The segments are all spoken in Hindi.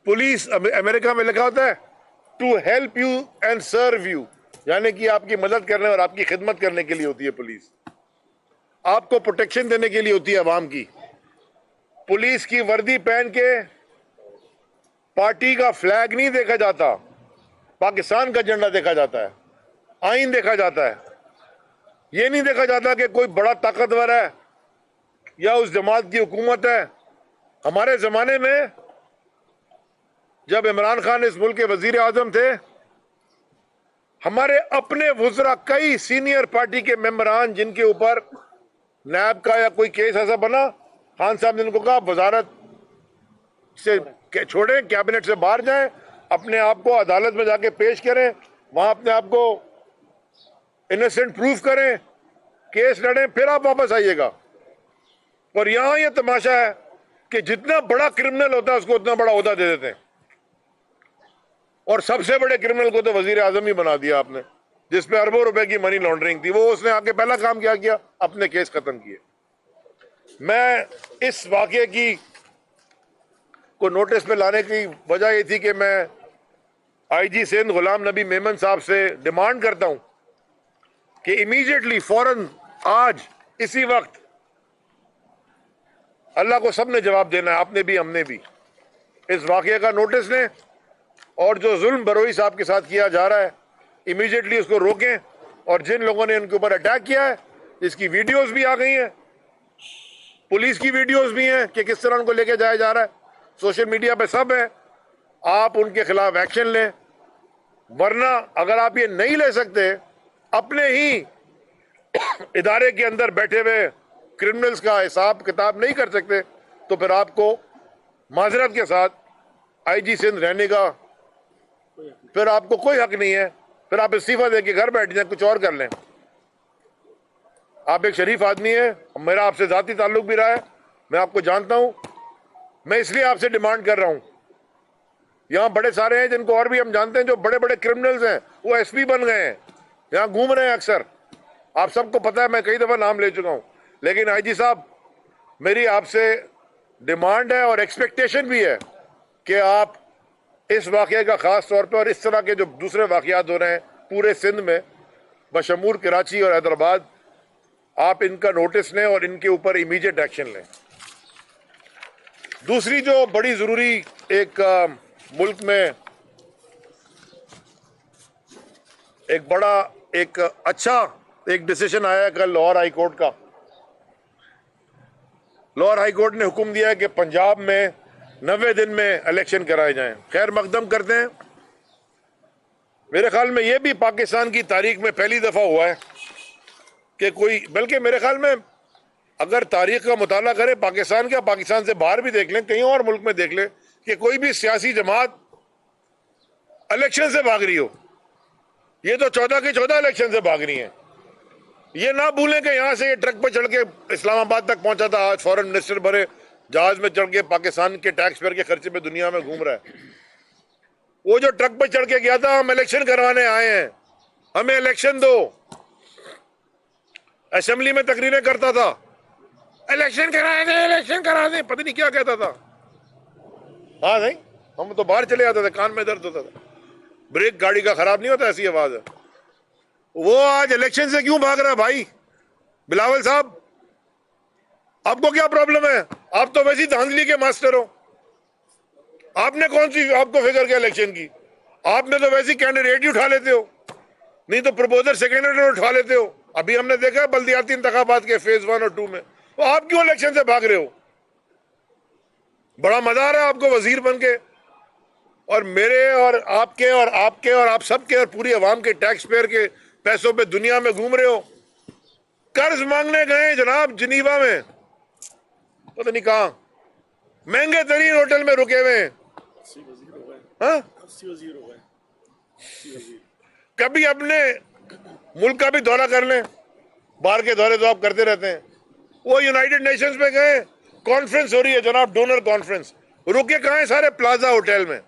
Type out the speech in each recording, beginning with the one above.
पुलिस अमेरिका में लिखा होता है to help you and serve you, यानी कि आपकी मदद करने और आपकी खिदमत करने के लिए होती है पुलिस, आपको प्रोटेक्शन देने के लिए होती है अवाम की। पुलिस की वर्दी पहन के पार्टी का फ्लैग नहीं देखा जाता, पाकिस्तान का झंडा देखा जाता है, आईन देखा जाता है। ये नहीं देखा जाता कि कोई बड़ा ताकतवर है या उस जमात की हुकूमत है। हमारे जमाने में जब इमरान खान इस मुल्क के वजीर आजम थे, हमारे अपने वुज़रा कई सीनियर पार्टी के मेंबरान जिनके ऊपर नैब का या कोई केस ऐसा बना, खान साहब ने उनको कहा वजारत से छोड़ें, कैबिनेट से बाहर जाएं, अपने आप को अदालत में जाके पेश करें, वहां अपने आप को इनोसेंट प्रूफ करें, केस लड़ें, फिर आप वापस आइएगा। और यहां यह तमाशा है कि जितना बड़ा क्रिमिनल होता है उसको उतना बड़ा ओहदा दे देते हैं, और सबसे बड़े क्रिमिनल को तो वजीर आजम ही बना दिया आपने, जिसपे अरबों रुपए की मनी लॉन्ड्रिंग थी। वो उसने आके पहला काम क्या किया, अपने केस खत्म किए। मैं इस वाकये की को नोटिस पे लाने की वजह यह थी कि मैं आईजी सिंध गुलाम नबी मेमन साहब से डिमांड करता हूं कि इमीडिएटली फौरन आज इसी वक्त, अल्लाह को सबने जवाब देना है, आपने भी हमने भी, इस वाकये का नोटिस लें और जो जुल्म बरोई साहब के साथ किया जा रहा है इमीडिएटली उसको रोकें। और जिन लोगों ने उनके ऊपर अटैक किया है, इसकी वीडियोस भी आ गई हैं, पुलिस की वीडियोस भी हैं कि किस तरह उनको लेके जाया जा रहा है, सोशल मीडिया पे सब है। आप उनके खिलाफ एक्शन लें, वरना अगर आप ये नहीं ले सकते, अपने ही इदारे के अंदर बैठे हुए क्रिमिनल्स का हिसाब किताब नहीं कर सकते, तो फिर आपको माजरत के साथ आईजी सिंध रहने का फिर आपको कोई हक नहीं है। फिर आप इस्तीफा देके घर बैठ जाए, कुछ और कर लें। आप एक शरीफ आदमी है, मेरा आपसे जाती ताल्लुक भी रहा है, मैं आपको जानता हूं। मैं इसलिए आपसे डिमांड कर रहा हूं, यहां बड़े सारे हैं जिनको और भी हम जानते हैं, जो बड़े बड़े क्रिमिनल्स हैं, वो एसपी बन गए हैं, यहां घूम रहे हैं अक्सर, आप सबको पता है, मैं कई दफा नाम ले चुका हूं। लेकिन आईजी साहब, मेरी आपसे डिमांड है और एक्सपेक्टेशन भी है कि आप इस वाकये का खास तौर पर और इस तरह के जो दूसरे वाकयात हो रहे हैं पूरे सिंध में, बशमूल कराची और हैदराबाद, आप इनका नोटिस लें और इनके ऊपर इमीडिएट एक्शन लें। दूसरी जो बड़ी जरूरी एक मुल्क में एक अच्छा डिसीजन आया है कल लाहौर हाई कोर्ट का। लाहौर हाई कोर्ट ने हुक्म दिया है कि पंजाब में 90 दिन में इलेक्शन कराए जाएं। खैर मकदम करते हैं। मेरे ख्याल में यह भी पाकिस्तान की तारीख में पहली दफा हुआ है कि कोई, बल्कि मेरे ख्याल में अगर तारीख का मुताला करें, पाकिस्तान का, पाकिस्तान से बाहर भी देख लें, कहीं और मुल्क में देख लें, कि कोई भी सियासी जमात इलेक्शन से भाग रही हो। ये तो 14 की 14 इलेक्शन से भाग रही है। ये ना भूलें कि यहां से ये ट्रक पर चढ़ के इस्लामाबाद तक पहुंचा था, आज फॉरेन मिनिस्टर भरे जहाज में चढ़ के पाकिस्तान के टैक्स पेयर के खर्चे में दुनिया में घूम रहा है। वो जो ट्रक पर चढ़ के गया था, हम इलेक्शन करवाने आए हैं, हमें इलेक्शन दो, असेंबली में तकरीरें करता था, इलेक्शन करा दें, इलेक्शन करा दें, पता नहीं क्या कहता था। हाँ नहीं, हम तो बाहर चले जाते थे, कान में दर्द होता था, ब्रेक गाड़ी का खराब नहीं होता, ऐसी आवाज है। वो आज इलेक्शन से क्यों भाग रहा है भाई? बिलावल साहब, आपको क्या प्रॉब्लम है? आप तो वैसी धांधली के मास्टर हो। आपने कौन सी आपको फिक्र किया इलेक्शन की? आपने तो वैसी कैंडिडेट ही उठा लेते हो, नहीं तो प्रपोजर सेक्रेटरी उठा लेते हो। अभी हमने देखा है बल्दियाती इंतखाबात के फेज 1 और 2 में, तो आप क्यों इलेक्शन से भाग रहे हो? बड़ा मजा आ रहा है आपको वजीर बन के, और मेरे और आपके और आपके और आप सबके और पूरी अवाम के टैक्स पेयर के पैसों पे दुनिया में घूम रहे हो। कर्ज मांगने गए जनाब जिनीवा में, पता नहीं कहां, महंगे तरीन होटल में रुके हुए हैं। हाँ? कभी अपने मुल्क का भी दौरा कर लें, बाहर के दौरे तो आप करते रहते हैं। वो यूनाइटेड नेशंस में गए, कॉन्फ्रेंस हो रही है जनाब, डोनर कॉन्फ्रेंस, रुके कहां है? सारे प्लाजा होटल में।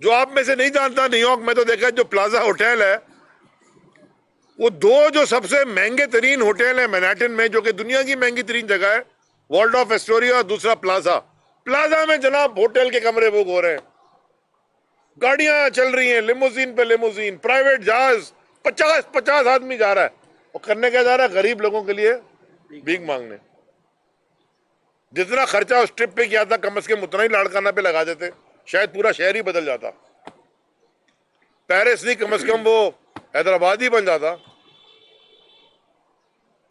जो आप में से नहीं जानता, न्यूयॉर्क में तो देखा, जो प्लाजा होटल है, वो 2 जो सबसे महंगे तरीन होटल है मैनहट्टन में, जो कि दुनिया की महंगी तरीन जगह है, वर्ल्ड ऑफ एस्टोरिया और दूसरा प्लाजा। प्लाजा में जनाब होटल के कमरे बुक हो रहे हैं, गाड़ियां चल रही हैं, लिमोजीन पे लिमोजीन, प्राइवेट जहाज, 50-50 आदमी जा रहा है, और करने क्या जा रहा है? गरीब लोगों के लिए भीख मांगने। जितना खर्चा उस ट्रिप पे किया था कम से कम उतना ही लाड़काना पे लगा देते, शायद पूरा शहर ही बदल जाता। पेरिस नहीं, कम से कम वो हैदराबाद ही बन जाता।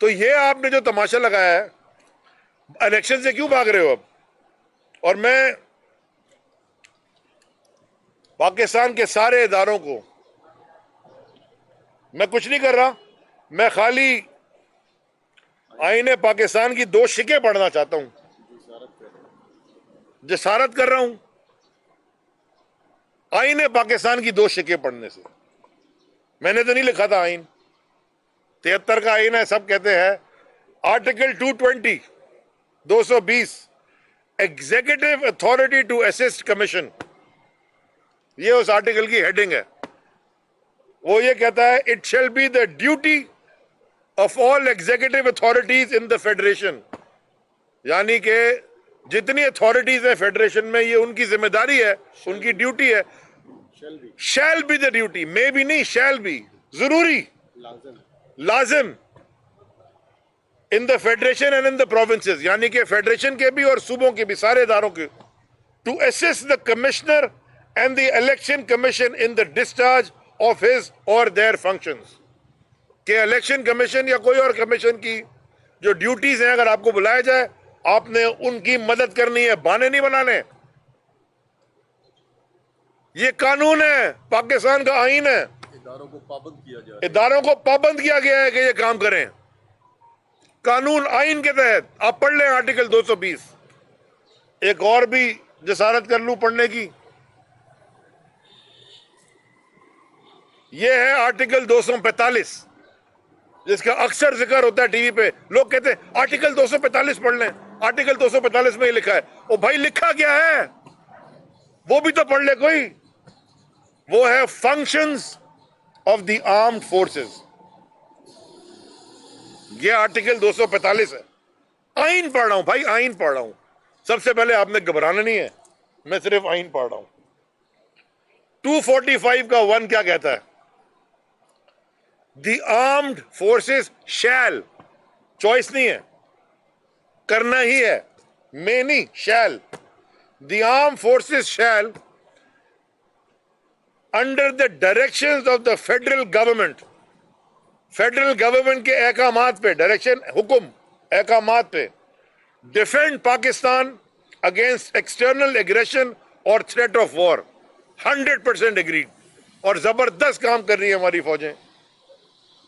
तो ये आपने जो तमाशा लगाया है, इलेक्शन से क्यों भाग रहे हो अब? और मैं पाकिस्तान के सारे इदारों को, मैं कुछ नहीं कर रहा, मैं खाली आईने पाकिस्तान की 2 शिकें पढ़ना चाहता हूं, जसारत कर रहा हूं आईने पाकिस्तान की 2 शिकें पढ़ने से। मैंने तो नहीं लिखा था आईन, 73 का आईन है, सब कहते हैं। Article 220, 220, executive authority to assist commission, ये उस आर्टिकल की हेडिंग है। वो ये कहता है, it shall be the duty of all executive authorities in the federation, यानी कि जितनी अथॉरिटीज है फेडरेशन में, ये उनकी जिम्मेदारी है, उनकी ड्यूटी है। Shall be the duty, may be नहीं, शैल बी, जरूरी, लाजिम, in the federation and in the provinces, यानी कि फेडरेशन के भी और सूबों के भी, सारे इदारों के, to assist the commissioner and the election commission in the discharge of his or their functions, के इलेक्शन कमीशन या कोई और कमीशन की जो ड्यूटीज हैं, अगर आपको बुलाया जाए, आपने उनकी मदद करनी है, बहाने नहीं बनाने। ये कानून है, पाकिस्तान का आईन है, इदारों को पाबंद किया जाए, इदारों को पाबंद किया गया है कि ये काम करें, कानून आईन के तहत। आप पढ़ लें आर्टिकल 220। एक और भी जसारत कर लूं पढ़ने की, ये है आर्टिकल 245, जिसका अक्सर जिक्र होता है टीवी पे। लोग कहते हैं आर्टिकल 245 पढ़ लें, आर्टिकल 245 में ही लिखा है। ओ भाई, लिखा क्या है वो भी तो पढ़ ले कोई। वो है functions of the armed forces, ये आर्टिकल 245 है। आईन पढ़ रहा हूं भाई, आईन पढ़ रहा हूं। सबसे पहले आपने घबराना नहीं है, मैं सिर्फ आईन पढ़ रहा हूं। 245 का 1 क्या कहता है? The armed forces shall, choice नहीं है, करना ही है, मे नहीं, shall. The arm forces shall under the directions of the federal government, federal government के अहकामात पे, डायरेक्शन, हुक्म, अहकामात पे, defend Pakistan against external aggression और थ्रेट ऑफ वॉर। 100% एग्रीड। और जबरदस्त काम कर रही है हमारी फौजें,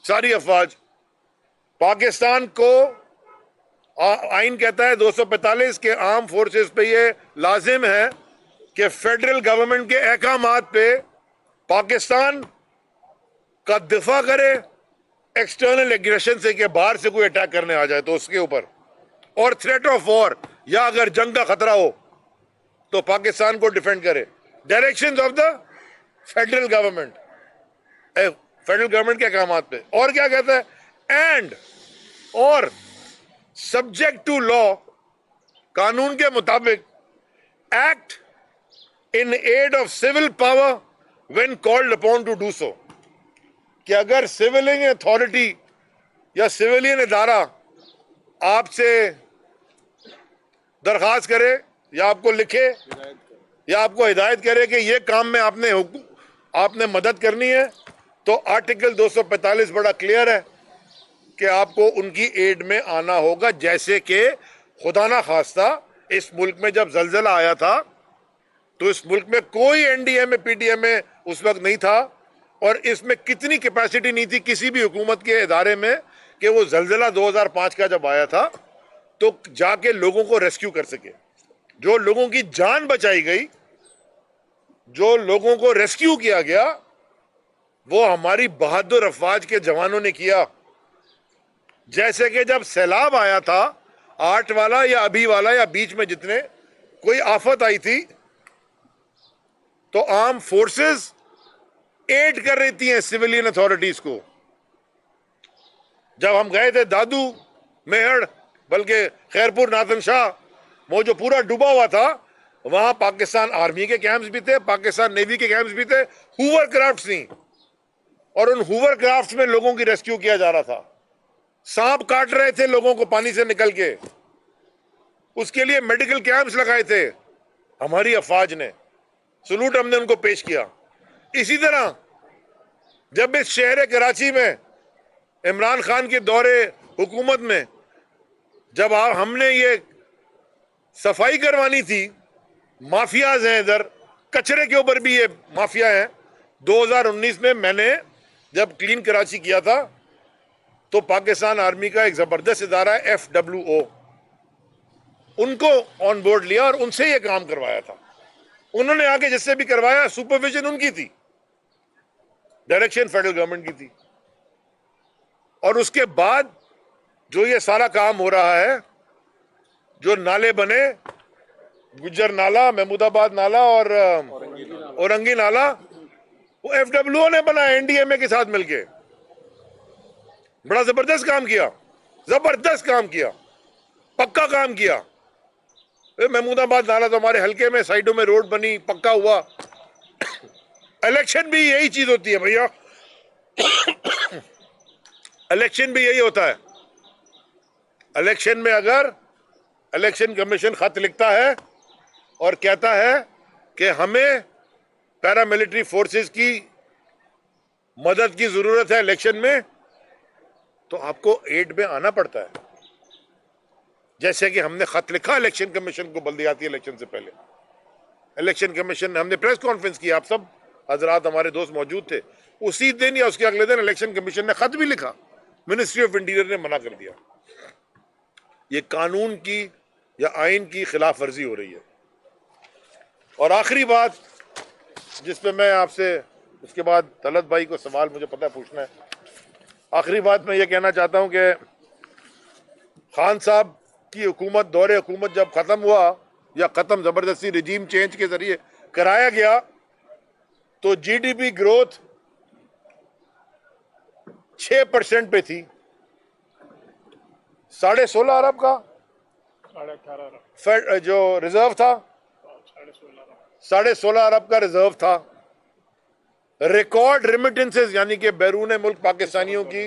सारी अफवाज। पाकिस्तान को आईन कहता है 245 के आर्म फोर्सेस पे ये लाजिम है कि फेडरल गवर्नमेंट के अहकामात पे पाकिस्तान का दिफा करे एक्सटर्नल एग्रेशन से, कि बाहर से कोई अटैक करने आ जाए तो उसके ऊपर, और थ्रेट ऑफ वॉर, या अगर जंग का खतरा हो तो पाकिस्तान को डिफेंड करे। Directions of the federal government, federal government के अहकामात पे। और क्या कहता है? एंड और सब्जेक्ट टू लॉ, कानून के मुताबिक, act in aid of civil power when called upon to do so, कि अगर सिविलियन अथॉरिटी या सिविलियन इदारा आपसे दरखास्त करे या आपको लिखे या आपको हिदायत करे कि ये काम में आपने मदद करनी है, तो आर्टिकल 245 बड़ा क्लियर है कि आपको उनकी एड में आना होगा। जैसे कि खुदा ना खास्ता इस मुल्क में जब जलजला आया था तो इस मुल्क में कोई एनडीएमए पीडीएमए उस वक्त नहीं था, और इसमें कितनी कैपेसिटी नहीं थी किसी भी हुकूमत के इदारे में कि वो जलजला 2005 का जब आया था तो जाके लोगों को रेस्क्यू कर सके। जो लोगों की जान बचाई गई, जो लोगों को रेस्क्यू किया गया, वो हमारी बहादुर अफवाज के जवानों ने किया। जैसे कि जब सैलाब आया था 8 वाला या अभी वाला या बीच में जितने कोई आफत आई थी, तो आर्म फोर्सेस एड कर रही थी सिविलियन अथॉरिटीज को। जब हम गए थे दादू, मेहड़, बल्कि खैरपुर, नाथन शाह, वो जो पूरा डूबा हुआ था, वहां पाकिस्तान आर्मी के कैंप्स भी थे, पाकिस्तान नेवी के कैंप्स भी थे, हूवर क्राफ्ट थी, और उन हूवर क्राफ्ट में लोगों की रेस्क्यू किया जा रहा था। सांप काट रहे थे लोगों को पानी से निकल के, उसके लिए मेडिकल कैंप्स लगाए थे हमारी अफवाज ने। सलूट हमने उनको पेश किया। इसी तरह जब इस शहर कराची में इमरान खान के दौरे हुकूमत में जब हमने ये सफाई करवानी थी, माफियाज हैं इधर, कचरे के ऊपर भी ये माफिया हैं। 2019 में मैंने जब क्लीन कराची किया था तो पाकिस्तान आर्मी का एक जबरदस्त इदारा है FWO, उनको ऑन बोर्ड लिया और उनसे ये काम करवाया था। उन्होंने आगे जिससे भी करवाया सुपरविजन उनकी थी, डायरेक्शन फेडरल गवर्नमेंट की थी। और उसके बाद जो ये सारा काम हो रहा है, जो नाले बने, गुज्जर नाला, महमूदाबाद नाला और औरंगी नाला, वो FWO ने बनाया NDMA के साथ मिलके। बड़ा जबरदस्त काम किया, जबरदस्त काम किया, पक्का काम किया। महमूदाबाद नाला तो हमारे हल्के में साइडों में रोड बनी, पक्का हुआ। इलेक्शन भी यही चीज होती है भैया, इलेक्शन भी यही होता है। इलेक्शन में अगर इलेक्शन कमीशन खत लिखता है और कहता है कि हमें पैरामिलिट्री फोर्सेस की मदद की जरूरत है इलेक्शन में, तो आपको एड में आना पड़ता है। जैसे कि हमने खत लिखा इलेक्शन कमीशन को बल्दियाती इलेक्शन से पहले। इलेक्शन कमीशन हमने प्रेस कॉन्फ्रेंस की, आप सब हजरात हमारे दोस्त मौजूद थे। उसी दिन या उसके अगले दिन इलेक्शन कमीशन ने खत भी लिखा, मिनिस्ट्री ऑफ इंटीरियर ने मना कर दिया। ये कानून की या आइन की खिलाफ वर्जी हो रही है। और आखिरी बात जिस पे मैं आपसे, उसके बाद तलत भाई को सवाल मुझे पता है पूछना है, आखिरी बात मैं ये कहना चाहता हूं कि खान साहब की हुकूमत, दौरे हुकूमत जब खत्म हुआ या खत्म जबरदस्ती रिजीम चेंज के जरिए कराया गया, तो GDP ग्रोथ 6% पे थी। 16.5 अरब का 18 जो रिजर्व था, 16.5 अरब का रिजर्व था। रिकॉर्ड रेमिटेंसेस यानी कि बैरून मुल्क पाकिस्तानियों की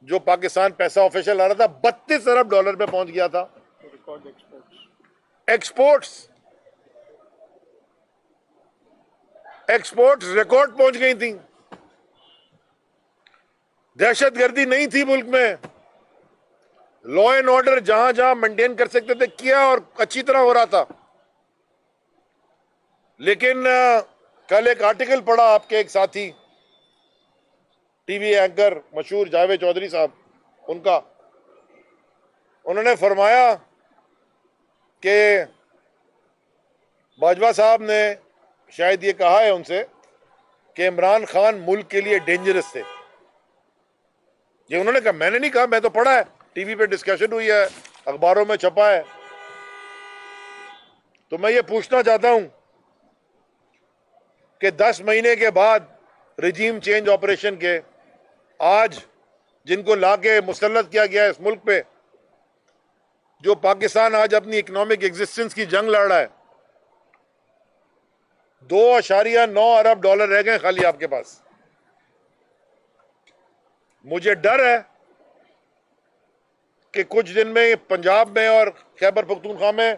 जो पाकिस्तान पैसा ऑफिशियल आ रहा था, 32 अरब डॉलर पे पहुंच गया था। एक्सपोर्ट्स रिकॉर्ड पहुंच गई थी। दहशतगर्दी नहीं थी मुल्क में, लॉ एंड ऑर्डर जहां जहां मेंटेन कर सकते थे किया और अच्छी तरह हो रहा था। लेकिन कल एक आर्टिकल पढ़ा आपके एक साथी टीवी एंकर मशहूर जावेद चौधरी साहब, उनका, उन्होंने फरमाया कि बाजवा साहब ने शायद ये कहा है उनसे कि इमरान खान मुल्क के लिए डेंजरस थे। ये उन्होंने कहा, मैंने नहीं कहा, मैं तो पढ़ा है, टीवी पे डिस्कशन हुई है, अखबारों में छपा है। तो मैं ये पूछना चाहता हूं कि 10 महीने के बाद रिजीम चेंज ऑपरेशन के आज जिनको लाके मुसल्लत किया गया है इस मुल्क पे, जो पाकिस्तान आज अपनी इकोनॉमिक एग्जिस्टेंस की जंग लड़ रहा है, 2.9 अरब डॉलर रह गए खाली आपके पास। मुझे डर है कि कुछ दिन में पंजाब में और खैबर पख्तूनख्वा में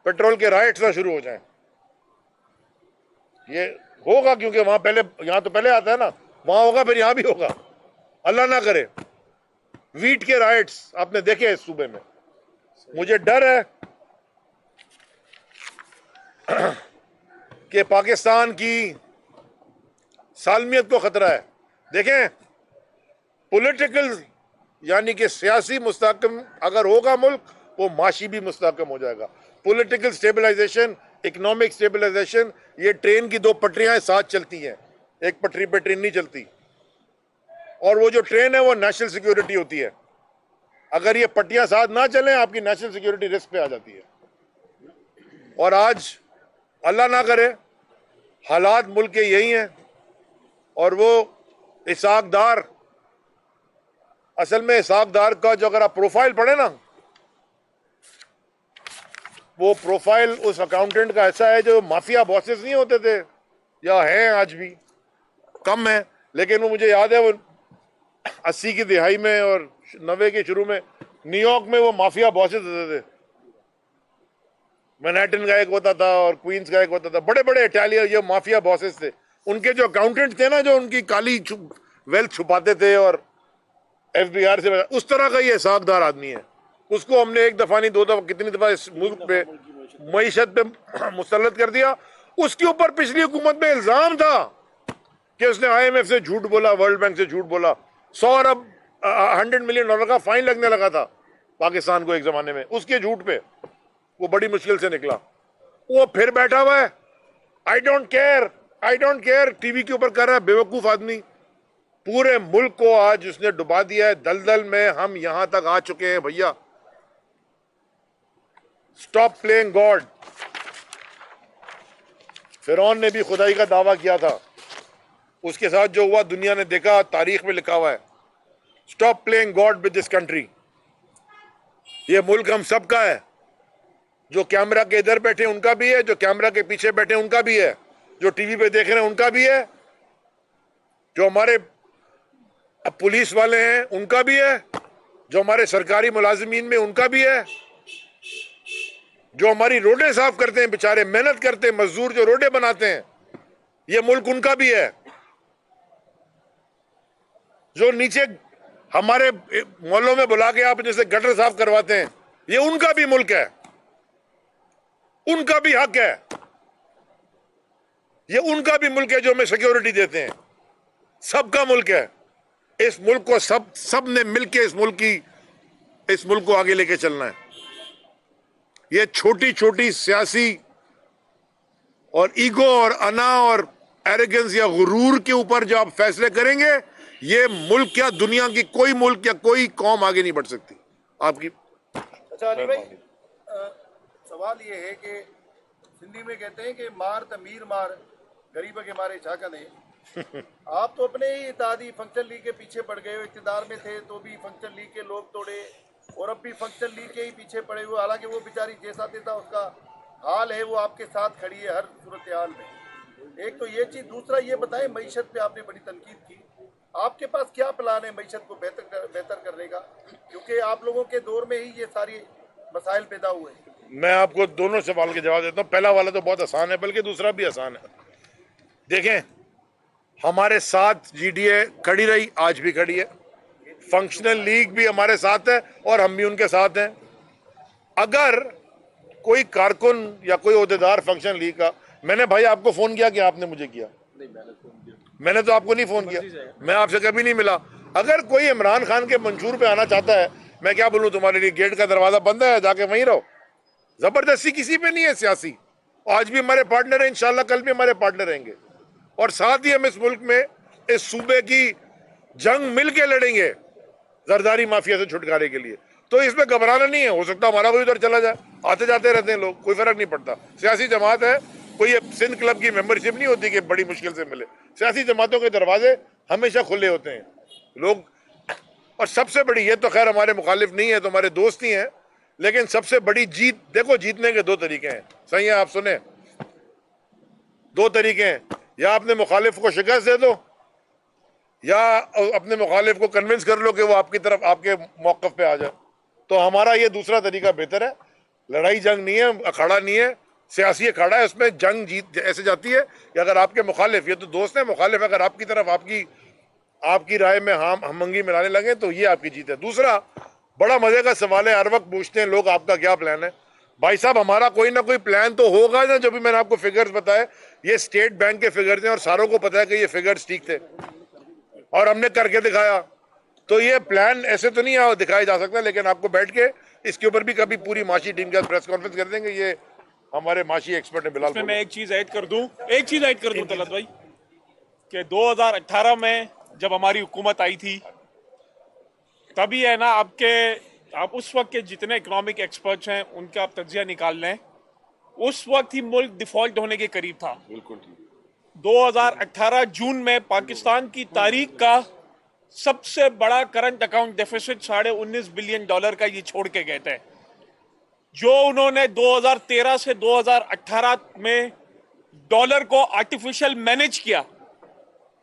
पेट्रोल के राइट्स ना शुरू हो जाएं। ये होगा क्योंकि वहां पहले, यहां तो पहले आता है ना, वहां होगा फिर यहां भी होगा, अल्लाह ना करे। वीट के राइट्स आपने देखे इस सूबे में। मुझे डर है कि पाकिस्तान की सालमियत को खतरा है। देखें, पॉलिटिकल यानी कि सियासी मुस्तहकम अगर होगा मुल्क, वो माशी भी मुस्तहकम हो जाएगा। पॉलिटिकल स्टेबलाइजेशन, इकोनॉमिक स्टेबलाइजेशन, ये ट्रेन की 2 पटरियां साथ चलती हैं, एक पटरी पे ट्रेन नहीं चलती। और वो जो ट्रेन है वो नेशनल सिक्योरिटी होती है। अगर ये पट्टियां साथ ना चलें, आपकी नेशनल सिक्योरिटी रिस्क पे आ जाती है। और आज अल्लाह ना करे हालात मुल्क के यही हैं। और वो इसाकदार, असल में इसाकदार का जो अगर आप प्रोफाइल पढ़े ना, वो प्रोफाइल उस अकाउंटेंट का ऐसा है जो माफिया बॉसेस नहीं होते थे या हैं आज भी, कम है, लेकिन वो मुझे याद है वो 80 की दिहाई में और 90 के शुरू में न्यूयॉर्क में वो माफिया बॉसेस होते थे। मैनहट्टन का एक होता था और क्वींस का एक होता था, बड़े बड़े इटालियन ये माफिया बॉसेस थे। उनके जो अकाउंटेंट थे ना, जो उनकी काली वेल्थ छुपाते थे और एफबीआर से, उस तरह का ये साखदार आदमी है। उसको हमने एक दफा नहीं, दो दफा, कितनी दफा इस मुल्क पे मईशत पे मुसल्लत कर दिया। उसके ऊपर पिछली हुकूमत में इल्जाम था कि उसने IMF से झूठ बोला, वर्ल्ड बैंक से झूठ बोला। 100 अरब $100 मिलियन का फाइन लगने लगा था पाकिस्तान को एक जमाने में उसके झूठ पे। वो बड़ी मुश्किल से निकला। वो फिर बैठा हुआ है, आई डोंट केयर, टीवी के ऊपर कर रहा है, बेवकूफ आदमी। पूरे मुल्क को आज उसने डुबा दिया है दलदल में। हम यहां तक आ चुके हैं भैया। Stop playing God. फिरौन ने भी खुदाई का दावा किया था, उसके साथ जो हुआ दुनिया ने देखा, तारीख में लिखा हुआ है। Stop playing God with this country. ये मुल्क हम सबका है। जो कैमरा के इधर बैठे उनका भी है, जो कैमरा के पीछे बैठे उनका भी है, जो टीवी पे देख रहे हैं उनका भी है, जो हमारे पुलिस वाले हैं उनका भी है, जो हमारे सरकारी मुलाजिमीन में उनका भी है, जो हमारी रोडें साफ करते हैं, बेचारे मेहनत करते हैं, मजदूर जो रोडें बनाते हैं, ये मुल्क उनका भी है। जो नीचे हमारे मोहल्लों में बुला के आप जैसे गटर साफ करवाते हैं, ये उनका भी मुल्क है, उनका भी हक है। ये उनका भी मुल्क है जो हमें सिक्योरिटी देते हैं। सबका मुल्क है। इस मुल्क को सब ने मिलकर इस मुल्क को आगे लेके चलना है। ये छोटी छोटी सियासी और ईगो और अना और एरोगेंस या गुरूर के ऊपर जो आप फैसले करेंगे, ये मुल्क क्या दुनिया की कोई मुल्क या कोई कौम आगे नहीं बढ़ सकती आपकी। अच्छा अली भाई, सवाल ये है कि हिंदी में कहते हैं कि मार तमीर मार, गरीब के मारे झाका नहीं। आप तो अपने ही इत्तेहादी फंक्शन लीग के पीछे पड़ गए हो। इक़्तिदार में थे तो भी फंक्शन लीग के लोग तोड़े और अब भी फंक्शन लीग के ही पीछे पड़े हुए। हालांकि वो बेचारी जैसा देता उसका हाल है, वो आपके साथ खड़ी है हर सूरत हाल में। एक तो ये चीज़, दूसरा ये बताएं, मईशत पे आपने बड़ी तनकीद की, आपके पास क्या प्लान है मईशत को बेहतर करने का, क्योंकि आप लोगों के दौर में ही ये सारी मसाइल पैदा हुए। मैं आपको दोनों सवाल के जवाब देता हूँ। पहला वाला तो बहुत आसान है, बल्कि दूसरा भी आसान है। देखें, हमारे साथ GDA खड़ी रही, आज भी खड़ी है। फंक्शनल लीग भी हमारे साथ है और हम भी उनके साथ हैं। अगर कोई कारकुन या कोई ओहदेदार फंक्शन लीग का, मैंने भाई आपको फोन किया कि आपने मुझे किया? नहीं, मैंने फोन किया। मैंने तो आपको नहीं फोन किया, मैं आपसे कभी नहीं मिला। अगर कोई इमरान खान के मंशूर पे आना चाहता है, मैं क्या बोलूं, तुम्हारे लिए गेट का दरवाजा बंद है, जाके वहीं रहो। जबरदस्ती किसी पे नहीं है सियासी। आज भी हमारे पार्टनर हैं, इंशाल्लाह कल भी हमारे पार्टनर रहेंगे। और साथ ही हम इस मुल्क में इस सूबे की जंग मिल के लड़ेंगे जरदारी माफिया से छुटकारे के लिए। तो इसमें घबराना नहीं है। हो सकता हमारा कोई उधर चला जाए, आते जाते रहते हैं लोग, कोई फर्क नहीं पड़ता। सियासी जमात है, कोई सिंध क्लब की मेंबरशिप नहीं होती कि बड़ी मुश्किल से मिले। सियासी जमातों के दरवाजे हमेशा खुले होते हैं लोग। और सबसे बड़ी, ये तो खैर हमारे मुखालिफ नहीं है, तो हमारे दोस्त ही हैं, लेकिन सबसे बड़ी जीत, देखो जीतने के दो तरीके हैं, सही है, आप सुने, दो तरीके हैं। या अपने मुखालिफ को शिकस्त दे दो, या अपने मुखालिफ को कन्विंस कर लो कि वो आपकी तरफ, आपके मौक़िफ़ पे आ जाए। तो हमारा ये दूसरा तरीका बेहतर है। लड़ाई जंग नहीं है, अखाड़ा नहीं है, सियासी अखाड़ा है। उसमें जंग जीत ऐसे जाती है कि अगर आपके मुखालिफ, ये तो दोस्त है, मुखालिफ अगर आपकी तरफ आपकी राय में हमंगी मिलाने लगे तो ये आपकी जीत है। दूसरा बड़ा मजे का सवाल है, हर वक्त पूछते हैं लोग आपका क्या प्लान है। भाई साहब, हमारा कोई ना कोई प्लान तो होगा ना। जो भी मैंने आपको फिगर्स बताए, ये स्टेट बैंक के फिगर्स हैं और सारों को पता है कि ये फिगर्स ठीक थे और हमने करके दिखाया। तो ये प्लान ऐसे तो नहीं दिखाया जा सकता, लेकिन आपको बैठ के इसके ऊपर भी कभी पूरी माशी टीम के साथ प्रेस कॉन्फ्रेंस कर देंगे। ये हमारे माशी एक्सपर्ट है बिलाल। मैं एक चीज ऐड कर दूं तलत भाई, कि 2018 में जब हमारी हुकूमत आई थी, तभी है ना, आप उस वक्त के जितने इकोनॉमिक एक्सपर्ट्स हैं उनका आप तज्जिया निकाल लें, उस वक्त ही मुल्क डिफॉल्ट होने के करीब था। बिल्कुल 2018 जून में पाकिस्तान की तारीख का सबसे बड़ा करंट अकाउंट डेफिसिट $19.5 बिलियन का ये छोड़ के गए थे। जो उन्होंने 2013 से 2018 में डॉलर को आर्टिफिशियल मैनेज किया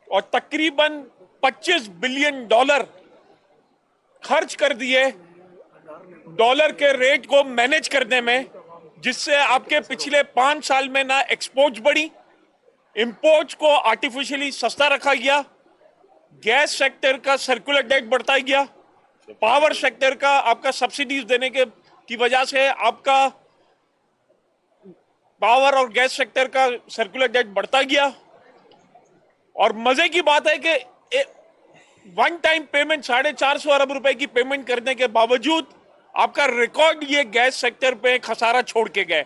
और तकरीबन 25 बिलियन डॉलर खर्च कर दिए डॉलर के रेट को मैनेज करने में, जिससे आपके पिछले 5 साल में ना एक्सपोर्ट्स बढ़ी, इंपोर्ट्स को आर्टिफिशियली सस्ता रखा गया, गैस सेक्टर का सर्कुलर डेट बढ़ता गया, पावर सेक्टर का आपका सब्सिडीज देने की वजह से आपका पावर और गैस सेक्टर का सर्कुलर डेट बढ़ता गया। और मजे की बात है कि वन टाइम पेमेंट 450 अरब रुपए की पेमेंट करने के बावजूद आपका रिकॉर्ड ये गैस सेक्टर पे खसारा छोड़ के गए।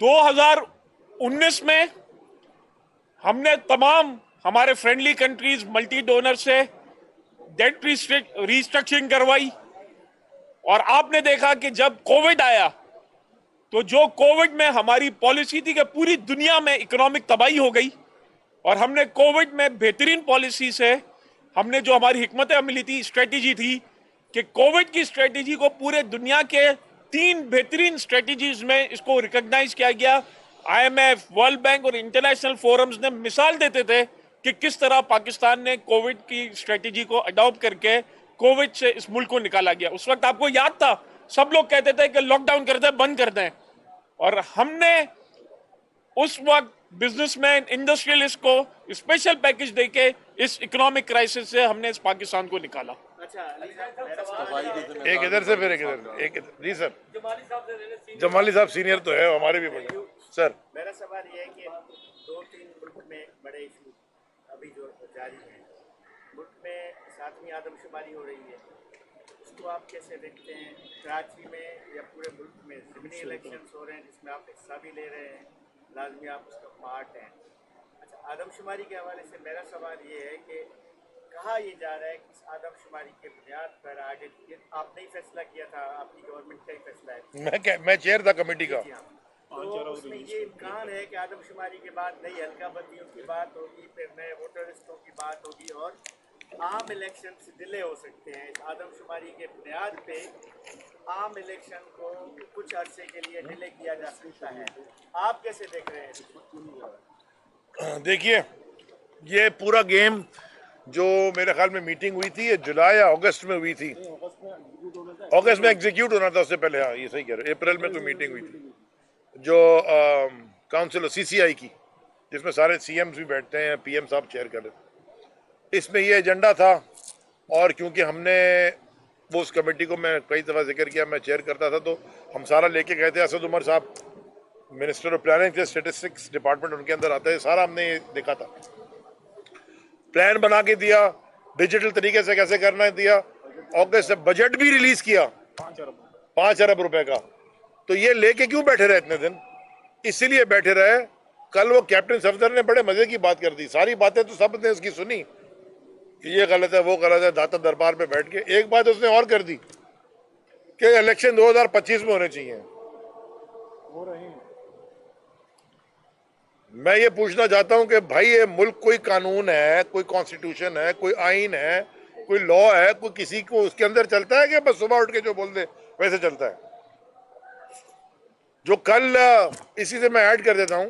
2019 में हमने तमाम हमारे फ्रेंडली कंट्रीज मल्टी डोनर से डेट रिस्ट्रक्चरिंग करवाई और आपने देखा कि जब कोविड आया तो जो कोविड में हमारी पॉलिसी थी कि पूरी दुनिया में इकोनॉमिक तबाही हो गई, और हमने कोविड में बेहतरीन पॉलिसी से हमने जो हमारी हिकमत अमली थी, स्ट्रेटेजी थी कि कोविड की स्ट्रेटेजी को पूरे दुनिया के 3 बेहतरीन स्ट्रेटेजीज में इसको रिकॉग्नाइज किया गया। IMF, वर्ल्ड बैंक और इंटरनेशनल फोरम्स ने मिसाल देते थे कि किस तरह पाकिस्तान ने कोविड की स्ट्रेटेजी को अडॉप्ट करके कोविड से इस मुल्क को निकाला गया। उस वक्त आपको याद था, सब लोग कहते थे कि लॉकडाउन कर दें, बंद कर दें, और हमने उस वक्त बिजनेसमैन इंडस्ट्रियलिस्ट को स्पेशल पैकेज देके इस इकोनॉमिक क्राइसिस से हमने इस पाकिस्तान को निकाला। एक इधर से फिर एक इधर जी सर। जमाली साहब सीनियर तो है, हमारे भी बड़े सर। मेरा सवाल ये है कि 2-3 मुल्क में बड़े इशू अभी जो जारी हैं, मुल्क में 7वीं आदमशुमारी हो रही है, उसको आप कैसे देखते हैं? कराची में या पूरे मुल्क में ज़मीनी इलेक्शंस हो रहे हैं जिसमें आप हिस्सा भी ले रहे हैं, लाजमी आप उसका पार्ट हैं। अच्छा, आदमशुमारी के हवाले से मेरा सवाल ये है कि कहा ये जा रहा है कि इस आदमशुमारी के बुनियाद पर आगे आपने ही फैसला किया था, आपकी गवर्नमेंट का ही फैसला है, मैं चेयर था कमेटी का। तो उसमें ये इम्कान है कि आदमशुमारी के बाद नई हल्का बंदियों की बात होगी, फिर नए वोटर लिस्टों की बात होगी और आम इलेक्शन डिले हो सकते हैं। इस आदमशुमारी के बुनियाद पे आम इलेक्शन को कुछ अरसे के लिए डिले किया जा सकता है, आप कैसे देख रहे हैं? देखिए, ये पूरा गेम जो मेरे ख्याल में मीटिंग हुई थी, ये जुलाई या अगस्त में हुई थी। अगस्त में एग्जीक्यूट होना था, उससे पहले, हाँ ये सही कह रहे, अप्रैल में कोई मीटिंग हुई थी जो काउंसिल CCI की, जिसमें सारे CMs भी बैठते हैं, PM साहब चेयर कर रहे। इसमें ये एजेंडा था, और क्योंकि हमने वो उस कमेटी को मैं कई दफ़ा जिक्र किया, मैं चेयर करता था, तो हम सारा लेके गए थे। असद उमर साहब मिनिस्टर ऑफ प्लानिंग थे, स्टेटिस्टिक्स डिपार्टमेंट उनके अंदर आता है, सारा हमने ये देखा था, प्लान बना के दिया, डिजिटल तरीके से कैसे करना है दिया। अगस्त से बजट भी रिलीज किया 5 अरब रुपए का। तो ये लेके क्यों बैठे रहे इतने दिन? इसीलिए बैठे रहे, कल वो कैप्टन सफदर ने बड़े मजे की बात कर दी, सारी बातें तो सब ने उसकी सुनी कि ये गलत है, वो गलत है, दाता दरबार पे बैठ के। एक बात उसने और कर दी कि इलेक्शन 2025 में होने चाहिए। मैं ये पूछना चाहता हूं कि भाई ये मुल्क कोई कानून है, कोई कॉन्स्टिट्यूशन है, कोई आइन है, कोई लॉ है, कोई किसी को उसके अंदर चलता है कि बस सुबह उठ के जो बोल दे वैसे चलता है? जो कल, इसी से मैं ऐड कर देता हूं,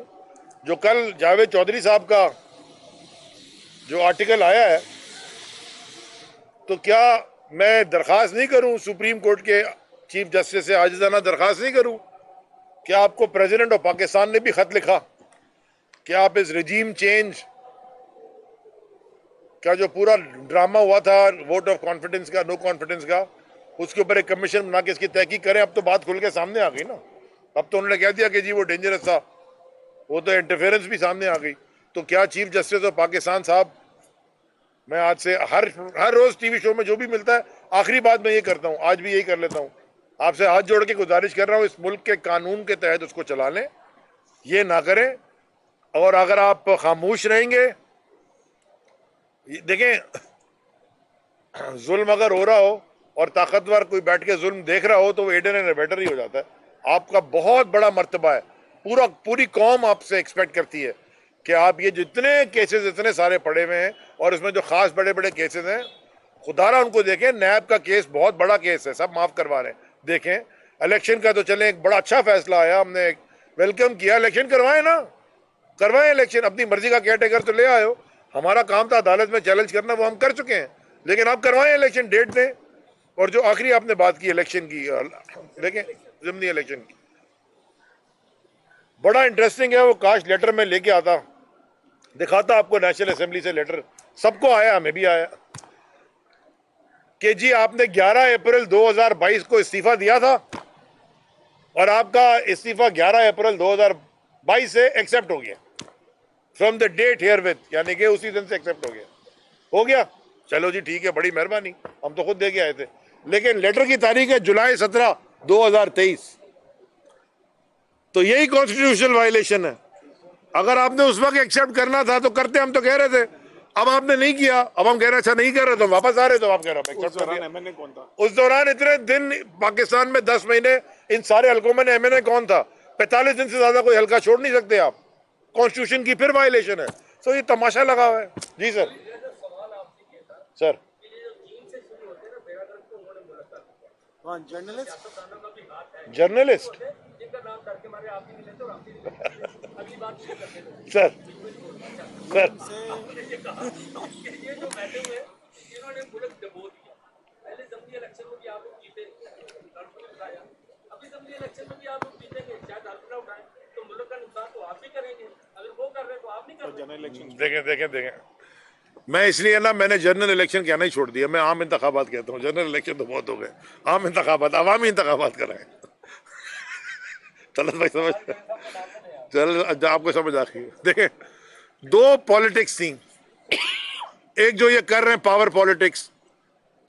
जो कल जावेद चौधरी साहब का जो आर्टिकल आया है, तो क्या मैं दरख्वास्त नहीं करूं सुप्रीम कोर्ट के चीफ जस्टिस से, आजिज़ाना दरख्वास्त नहीं करूं? क्या आपको प्रेसिडेंट ऑफ पाकिस्तान ने भी खत लिखा कि आप इस रिजीम चेंज का जो पूरा ड्रामा हुआ था, वोट ऑफ कॉन्फिडेंस का, नो कॉन्फिडेंस का, उसके ऊपर एक कमीशन बना के इसकी तहकीक करें? अब तो बात खुल के सामने आ गई ना, अब तो उन्होंने कह दिया कि जी वो डेंजरस था, वो तो इंटरफेरेंस भी सामने आ गई। तो क्या चीफ जस्टिस ऑफ पाकिस्तान साहब, मैं आज से हर रोज टीवी शो में जो भी मिलता है, आखिरी बात मैं ये करता हूँ, आज भी यही कर लेता हूँ, आपसे हाथ जोड़ के गुजारिश कर रहा हूँ, इस मुल्क के कानून के तहत उसको चला लें, ये ना करें। और अगर आप खामोश रहेंगे, देखें, जुल्म अगर हो रहा हो और ताकतवर कोई बैठ के जुल्म देख रहा हो तो वो एडर एंड अबेटर ही हो जाता है। आपका बहुत बड़ा मर्तबा है, पूरी कौम आपसे एक्सपेक्ट करती है कि आप ये जितने केसेस इतने सारे पड़े हुए हैं, और इसमें जो खास बड़े बड़े केसेस हैं, खुदारा उनको देखें। नैब का केस बहुत बड़ा केस है, सब माफ करवा रहे हैं, देखें। इलेक्शन का तो चले एक बड़ा अच्छा फैसला आया, हमने वेलकम किया, इलेक्शन करवाएं ना, करवाएं इलेक्शन, अपनी मर्जी का केयरटेकर तो ले आए हो, हमारा काम था अदालत में चैलेंज करना, वो हम कर चुके हैं, लेकिन आप करवाएं इलेक्शन, डेट दें। और जो आखिरी आपने बात की इलेक्शन की, देखें ज़िमनी इलेक्शन की, बड़ा इंटरेस्टिंग है, वो काश लेटर में लेके आता, दिखाता आपको नेशनल असेंबली से लेटर, सबको आया, हमें भी आया, कि जी आपने 11 अप्रैल 2022 को इस्तीफा दिया था और आपका इस्तीफा 11 अप्रैल 2022 से एक्सेप्ट हो गया, from the date herewith, यानी कि उसी दिन से एक्सेप्ट हो गया, चलो जी ठीक है, बड़ी मेहरबानी, हम तो खुद दे के आए थे, लेकिन लेटर की तारीख है जुलाई 17, 2023, तो यही कॉन्स्टिट्यूशनल वायलेशन है। अगर आपने उस वक्त एक्सेप्ट करना था तो करते, हम तो कह रहे थे, अब आपने नहीं किया, अब हम कह रहे अच्छा नहीं कर रहे तो वापस आ रहे, तो आप कह रहे हो उस दौरान इतने दिन पाकिस्तान में 10 महीने इन सारे हल्कों में एमएनए कौन था, 45 दिन से ज्यादा कोई हल्का छोड़ नहीं सकते आप, कॉन्स्टिट्यूशन की फिर वायलेशन है, तो ये तमाशा लगा हुआ है। जी sir, sir journalist sir sir इन्होंने मुल्क डबो दिया, पहले ज़मीनी इलेक्शन में भी आप लोग जीते, हल्फनामा उठाया, अभी ज़मीनी इलेक्शन में भी आप लोग जीतेंगे, शायद हल्फनामा उठाए तो मुल्क का नुकसान तो आप भी करेंगे, अगर वो कर रहे हैं तो आप नहीं कर रहे। देखें, मैं इसलिए ना मैंने जनरल इलेक्शन कहना ही छोड़ दिया, मैं आम इंतखाबात कहता हूँ, जनरल इलेक्शन तो बहुत हो गए, आम इंतखाबात, अवामी इंतखाबात कराएं। तलत भाई समझ, चल आपको समझ आ गई। देखें, दो पॉलिटिक्स थी, एक जो ये कर रहे हैं पावर पॉलिटिक्स,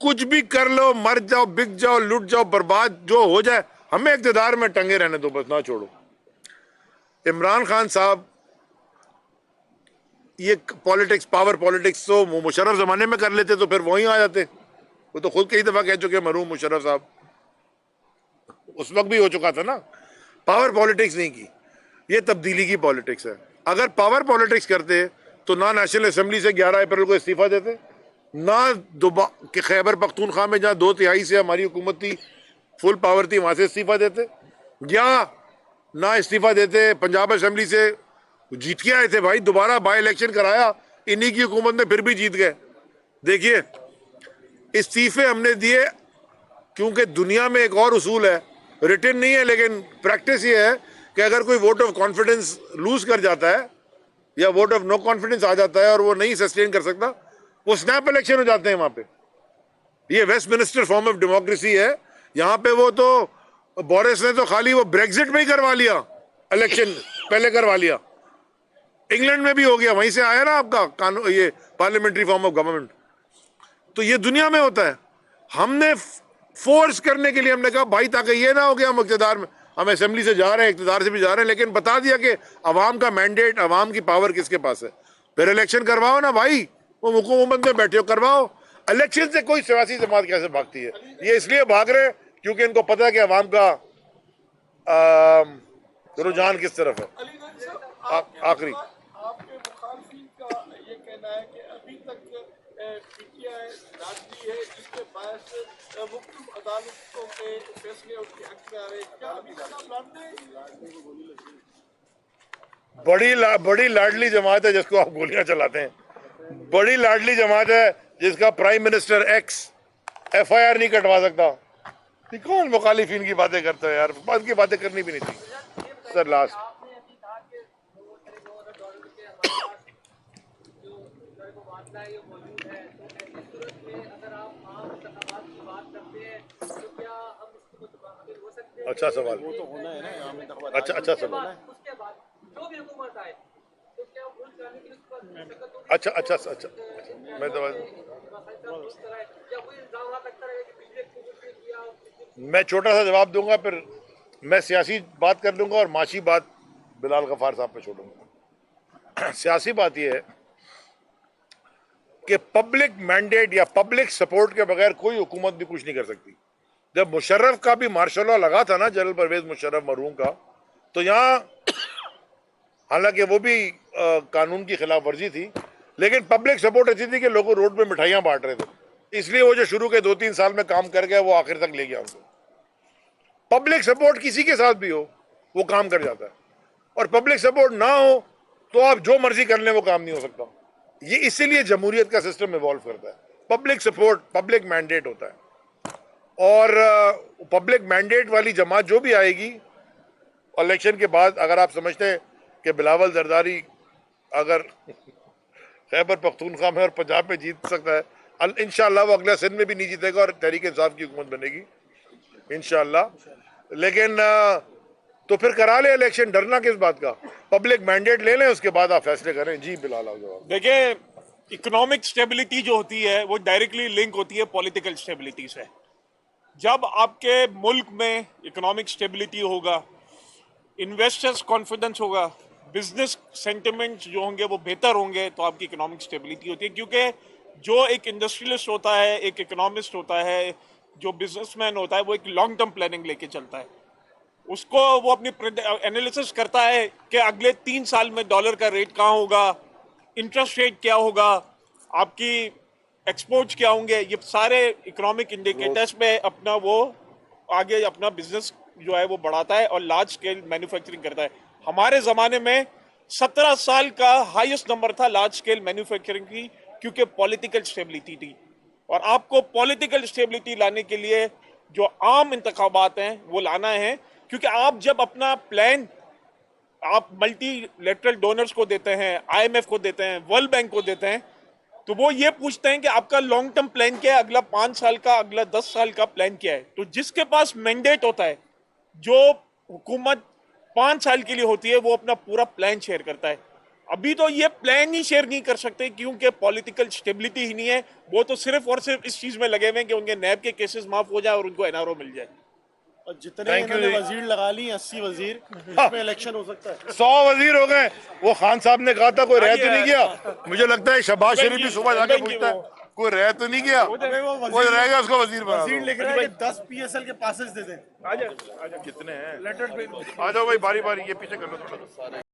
कुछ भी कर लो, मर जाओ, बिक जाओ, लूट जाओ, बर्बाद जो हो जाए, हमें इक़्तिदार में टंगे रहने दो, बस ना छोड़ो। इमरान खान साहब ये पॉलिटिक्स, पावर पॉलिटिक्स तो मुशर्रफ जमाने में कर लेते तो फिर वहीं आ जाते, वो तो खुद कई दफा कह चुके मरहूम मुशर्रफ साहब, उस वक्त भी हो चुका था ना। पावर पॉलिटिक्स नहीं की, ये तब्दीली की पॉलिटिक्स है। अगर पावर पॉलिटिक्स करते तो ना नेशनल असेंबली से 11 अप्रैल को इस्तीफा देते, ना कि खैबर पख्तूनख्वा में जहाँ 2/3 से हमारी हुकूमत थी, फुल पावर थी, वहां से इस्तीफा देते, या ना इस्तीफा देते पंजाब असेंबली से, जीत के आए थे भाई, दोबारा बाई इलेक्शन कराया, इन्हीं की हुकूमत में फिर भी जीत गए। देखिए, इस्तीफे हमने दिए क्योंकि दुनिया में एक और उसूल है, रिटन नहीं है लेकिन प्रैक्टिस ये है कि अगर कोई वोट ऑफ कॉन्फिडेंस लूज कर जाता है या वोट ऑफ नो कॉन्फिडेंस आ जाता है और वो नहीं सस्टेन कर सकता, वो स्नैप इलेक्शन हो जाते हैं वहां पे। ये वेस्टमिनिस्टर फॉर्म ऑफ डेमोक्रेसी है, यहाँ पे वो तो बोरिस ने तो खाली वो ब्रेग्जिट में ही करवा लिया, इलेक्शन पहले करवा लिया, इंग्लैंड में भी हो गया, वहीं से आया ना आपका कानून, ये पार्लियामेंट्री फॉर्म ऑफ गवर्नमेंट। तो ये दुनिया में होता है। हमने फोर्स करने के लिए हमने कहा भाई ताकि ये ना हो गया हम इक़्तिदार में, हम असेंबली से जा रहे हैं, इक़्तिदार से भी जा रहे हैं, लेकिन बता दिया कि अवाम का मैंडेट, अवाम की पावर किसके पास है, फिर इलेक्शन करवाओ ना भाई, वो हुकूमत में बैठे हो, करवाओ। इलेक्शन से कोई सियासी जमात कैसे भागती है? ये इसलिए भाग रहे हैं क्योंकि इनको पता है कि अवाम का रुझान किस तरफ है। आखिरी आपके मुखालफिन का ये कहना है कि अभी तक पीटीआई राजनीति है जिसके पास मुख्तलिफ अदालतों के फैसले उनके हक में आ रहे हैं, क्या अभी तक आप लड़ते हैं? बड़ी लाडली जमात है जिसको आप गोलियां चलाते हैं, बड़ी लाडली जमात है जिसका प्राइम मिनिस्टर एक्स FIR नहीं कटवा सकता। ये कौन मुखालिफिन की बातें करता है यार, बात की बातें करनी भी नहीं थी। सर लास्ट अच्छा सवाल, वो तो होना है ना, अच्छा सवाल, उसके बाद जो भी हुकूमत आए तो क्या वोट करने के लिए अच्छा मैं तो मैं छोटा सा जवाब दूंगा, फिर मैं सियासी बात कर लूंगा और माशी बात बिलाल गफार साहब पे छोड़ूंगा। सियासी बात यह है कि पब्लिक मैंडेट या पब्लिक सपोर्ट के बगैर कोई हुकूमत भी कुछ नहीं कर सकती। जब मुशर्रफ का भी मार्शल लॉ लगा था ना, जनरल परवेज मुशर्रफ मरहूम का, तो यहाँ हालांकि वो भी कानून की खिलाफ वर्जी थी, लेकिन पब्लिक सपोर्ट ऐसी थी कि लोग रोड पे मिठाइयाँ बांट रहे थे, इसलिए वो जो शुरू के 2-3 साल में काम कर गया वो आखिर तक ले गया उनको। पब्लिक सपोर्ट किसी के साथ भी हो वो काम कर जाता है, और पब्लिक सपोर्ट ना हो तो आप जो मर्जी कर लें वो काम नहीं हो सकता। ये इसीलिए जमहूरियत का सिस्टम इवॉल्व करता है। पब्लिक सपोर्ट, पब्लिक मैंडेट होता है, और पब्लिक मैंडेट वाली जमात जो भी आएगी इलेक्शन के बाद, अगर आप समझते हैं कि बिलावल जरदारी अगर खैबर पख्तूनख्वा में और पंजाब में जीत सकता है, इंशाअल्लाह वो अगला सिंध में भी नहीं जीतेगा और तहरीक इंसाफ की हुकूमत बनेगी इंशाअल्लाह। लेकिन तो फिर करा ले इलेक्शन, डरना किस बात का? पब्लिक मैंडेट ले लें, उसके बाद आप फैसले करें। जी बिलाल आप जवाब। देखिए, इकोनॉमिक स्टेबिलिटी जो होती है वो डायरेक्टली लिंक होती है पॉलिटिकल स्टेबिलिटी से। जब आपके मुल्क में इकोनॉमिक स्टेबिलिटी होगा, इन्वेस्टर्स कॉन्फिडेंस होगा, बिजनेस सेंटिमेंट्स जो होंगे वो बेहतर होंगे, तो आपकी इकोनॉमिक स्टेबिलिटी होती है। क्योंकि जो एक इंडस्ट्रियलिस्ट होता है, एक इकोनॉमिस्ट होता है, जो बिजनेसमैन होता है, वो एक लॉन्ग टर्म प्लानिंग लेके चलता है। उसको वो अपनी एनालिसिस करता है कि अगले 3 साल में डॉलर का रेट कहाँ होगा, इंटरेस्ट रेट क्या होगा, आपकी एक्सपोर्ट्स क्या होंगे, ये सारे इकोनॉमिक इंडिकेटर्स पे अपना वो आगे अपना बिजनेस जो है वो बढ़ाता है और लार्ज स्केल मैन्युफैक्चरिंग करता है। हमारे ज़माने में 17 साल का हाईएस्ट नंबर था लार्ज स्केल मैन्युफैक्चरिंग की, क्योंकि पॉलिटिकल स्टेबिलिटी थी। और आपको पॉलिटिकल स्टेबिलिटी लाने के लिए जो आम इंतखाबात हैं वो लाना है, क्योंकि आप जब अपना प्लान आप मल्टीलेटरल डोनर्स को देते हैं, IMF को देते हैं, वर्ल्ड बैंक को देते हैं, तो वो ये पूछते हैं कि आपका लॉन्ग टर्म प्लान क्या है, अगला 5 साल का, अगला 10 साल का प्लान क्या है। तो जिसके पास मैंडेट होता है, जो हुकूमत 5 साल के लिए होती है, वो अपना पूरा प्लान शेयर करता है। अभी तो ये प्लान ही शेयर नहीं कर सकते क्योंकि पॉलिटिकल स्टेबिलिटी ही नहीं है। वो तो सिर्फ और सिर्फ इस चीज में लगे हुए हैं कि उनके नैब के केसेस माफ हो जाए और उनको NRO मिल जाए। और जितने इन्होंने वजीर लगा ली, 80 वजीर, इसमें इलेक्शन हो सकता है। 100 वजीर हो गए। वो खान साहब ने कहा था कोई रह तो नहीं गया। मुझे लगता है शहबाज शरीफ भी सुबह जाके पूछता है कोई रह तो नहीं गया, कोई रह गया उसको वजीर बना दो। वजीर लिख रहा है कि 10 PSL के पासेज दे दें। कितने हैं? आ जाओ भाई, बारी बारी, ये पीछे कर लो थोड़ा।